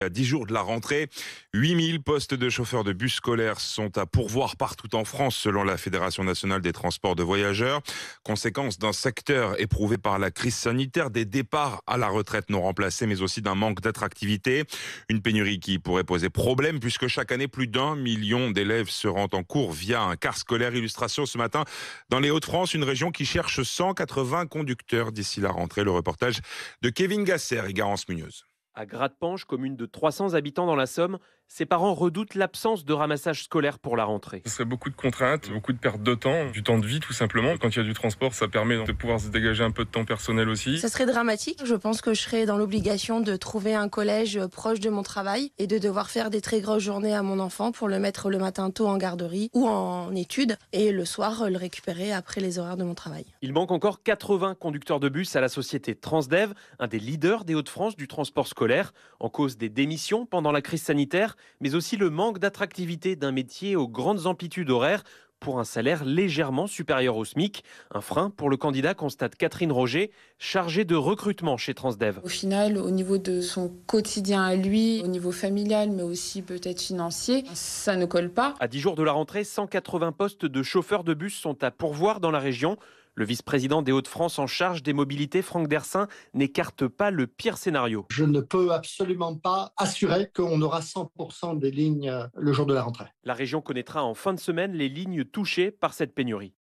À 10 jours de la rentrée, 8000 postes de chauffeurs de bus scolaires sont à pourvoir partout en France selon la Fédération nationale des transports de voyageurs. Conséquence d'un secteur éprouvé par la crise sanitaire, des départs à la retraite non remplacés, mais aussi d'un manque d'attractivité. Une pénurie qui pourrait poser problème puisque chaque année, plus d'1 million d'élèves se rendent en cours via un car scolaire. Illustration ce matin dans les Hauts-de-France, une région qui cherche 180 conducteurs d'ici la rentrée. Le reportage de Kevin Gasser et Garance Munoz. À Gradepange, commune de 300 habitants dans la Somme, ses parents redoutent l'absence de ramassage scolaire pour la rentrée. Ce serait beaucoup de contraintes, beaucoup de perte de temps, du temps de vie tout simplement. Quand il y a du transport, ça permet de pouvoir se dégager un peu de temps personnel aussi. Ça serait dramatique. Je pense que je serais dans l'obligation de trouver un collège proche de mon travail et de devoir faire des très grosses journées à mon enfant pour le mettre le matin tôt en garderie ou en études et le soir le récupérer après les horaires de mon travail. Il manque encore 80 conducteurs de bus à la société Transdev, un des leaders des Hauts-de-France du transport scolaire, en cause des démissions pendant la crise sanitaire, mais aussi le manque d'attractivité d'un métier aux grandes amplitudes horaires pour un salaire légèrement supérieur au SMIC. Un frein pour le candidat, constate Catherine Roger, chargée de recrutement chez Transdev. Au final, au niveau de son quotidien à lui, au niveau familial, mais aussi peut-être financier, ça ne colle pas. À 10 jours de la rentrée, 180 postes de chauffeurs de bus sont à pourvoir dans la région. Le vice-président des Hauts-de-France en charge des mobilités, Franck Dersin, n'écarte pas le pire scénario. Je ne peux absolument pas assurer qu'on aura 100% des lignes le jour de la rentrée. La région connaîtra en fin de semaine les lignes touchées par cette pénurie.